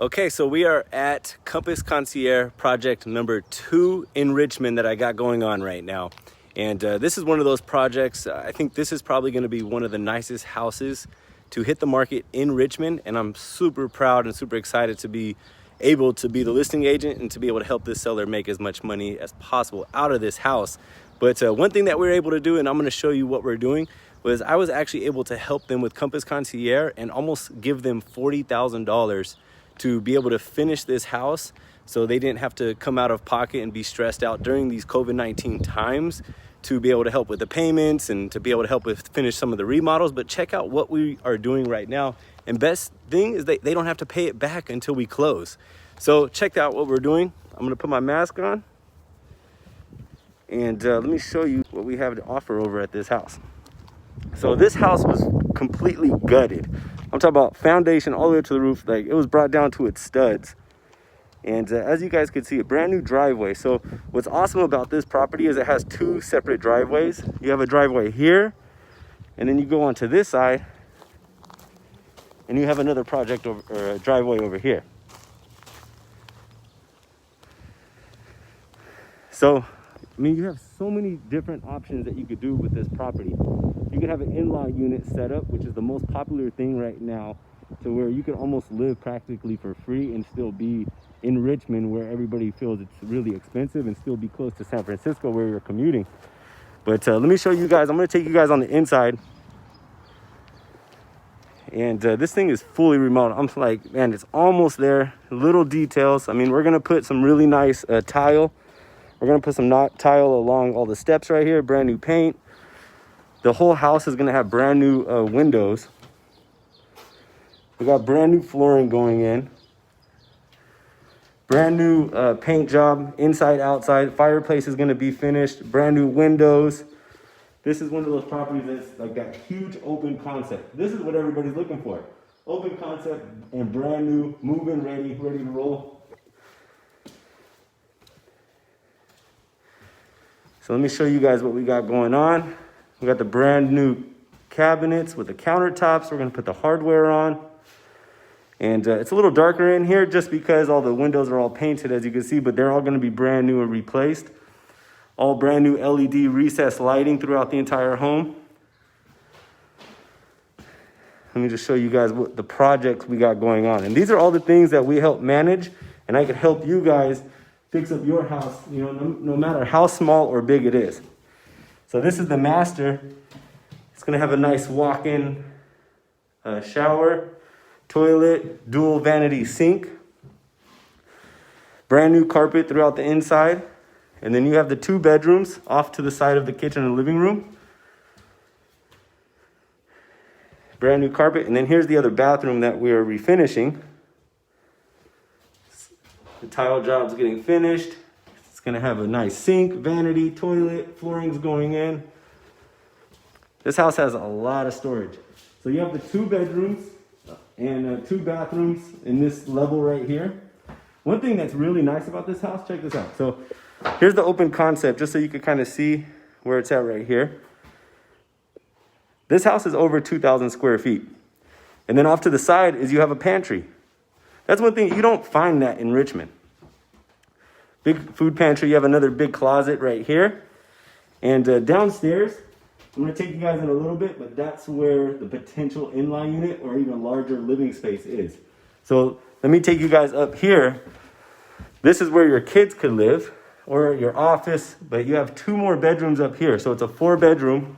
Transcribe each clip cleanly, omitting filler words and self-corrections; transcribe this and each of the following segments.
Okay, so we are at Compass Concierge project number 2 in Richmond that I got going on right now. And this is one of those projects, I think this is probably gonna be one of the nicest houses to hit the market in Richmond. And I'm super proud and super excited to be able to be the listing agent and to be able to help this seller make as much money as possible out of this house. But one thing that we're able to do, and I'm gonna show you what we're doing, was I was actually able to help them with Compass Concierge and almost give them $40,000 to be able to finish this house so they didn't have to come out of pocket and be stressed out during these COVID-19 times, to be able to help with the payments and to be able to help with finish some of the remodels. But check out what we are doing right now. And best thing is they don't have to pay it back until we close. So check out what we're doing. I'm gonna put my mask on and let me show you what we have to offer over at this house. So this house was completely gutted. I'm talking about foundation all the way to the roof. Like, it was brought down to its studs. And as you guys can see, a brand new driveway. So what's awesome about this property is it has 2 separate driveways. You have a driveway here, and then you go onto this side, and you have another project over, or a driveway over here. So, I mean, you have so many different options that you could do with this property. You could have an in-law unit set up, which is the most popular thing right now, to where you can almost live practically for free and still be in Richmond, where everybody feels it's really expensive, and still be close to San Francisco where you're commuting. But let me show you guys. I'm going to take you guys on the inside. And this thing is fully remodeled. I'm like, man, it's almost there. Little details. I mean, we're going to put some really nice tile. We're going to put some tile along all the steps right here. Brand new paint. The whole house is going to have brand new windows. We got brand new flooring going in. Brand new paint job, inside, outside. Fireplace is going to be finished. Brand new windows. This is one of those properties that's like that huge open concept. This is what everybody's looking for. Open concept and brand new, move-in ready to roll. So let me show you guys what we got going on. We got the brand new cabinets with the countertops. We're going to put the hardware on. And it's a little darker in here just because all the windows are all painted, as you can see, but they're all going to be brand new and replaced. All brand new LED recessed lighting throughout the entire home. Let me just show you guys what the projects we got going on. And these are all the things that we help manage, and I can help you guys fix up your house, you know, no matter how small or big it is. So this is the master. It's going to have a nice walk-in shower, toilet, dual vanity sink, brand new carpet throughout the inside. And then you have the 2 bedrooms off to the side of the kitchen and living room. Brand new carpet. And then here's the other bathroom that we are refinishing. The tile job's getting finished. It's going to have a nice sink, vanity, toilet, flooring's going in. This house has a lot of storage. So you have the 2 bedrooms and 2 bathrooms in this level right here. One thing that's really nice about this house, check this out. So here's the open concept, just so you can kind of see where it's at right here. This house is over 2,000 square feet. And then off to the side is you have a pantry. That's one thing, you don't find that in Richmond. Big food pantry, you have another big closet right here. And downstairs, I'm going to take you guys in a little bit, but that's where the potential in-law unit or even larger living space is. So let me take you guys up here. This is where your kids could live, or your office, but you have 2 more bedrooms up here. So it's a 4-bedroom.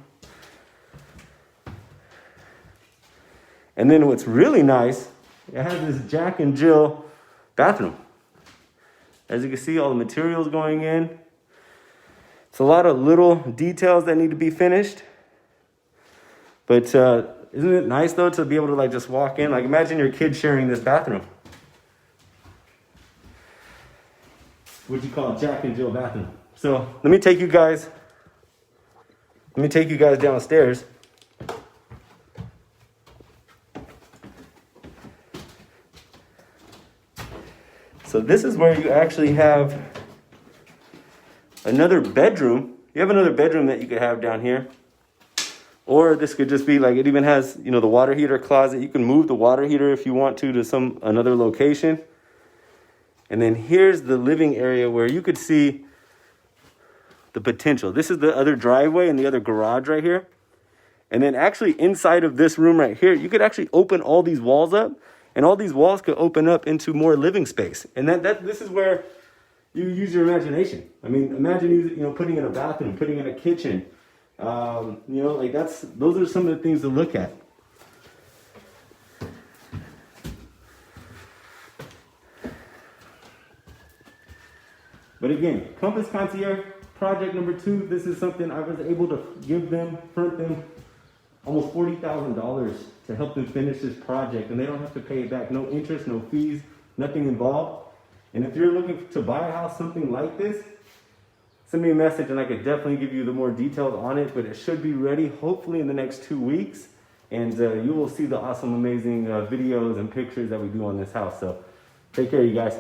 And then what's really nice, it has this Jack and Jill bathroom. As you can see, all the materials going in. It's a lot of little details that need to be finished. But isn't it nice, though, to be able to like just walk in? Like, imagine your kids sharing this bathroom. What you call a Jack and Jill bathroom. So let me take you guys downstairs. So this is where you actually have another bedroom. You have another bedroom that you could have down here. Or this could just be like, it even has, you know, the water heater closet. You can move the water heater if you want to some another location. And then here's the living area where you could see the potential. This is the other driveway and the other garage right here. And then actually inside of this room right here, you could actually open all these walls up, and all these walls could open up into more living space. And this is where you use your imagination. I mean, imagine putting in a bathroom, putting in a kitchen. Those are some of the things to look at. But again, Compass Concierge project number 2. This is something I was able to front them almost $40,000 to help them finish this project, and they don't have to pay it back. No interest, no fees, nothing involved. And if you're looking to buy a house, something like this, send me a message and I could definitely give you the more details on it, but it should be ready hopefully in the next 2 weeks. And you will see the awesome, amazing videos and pictures that we do on this house. So take care, you guys.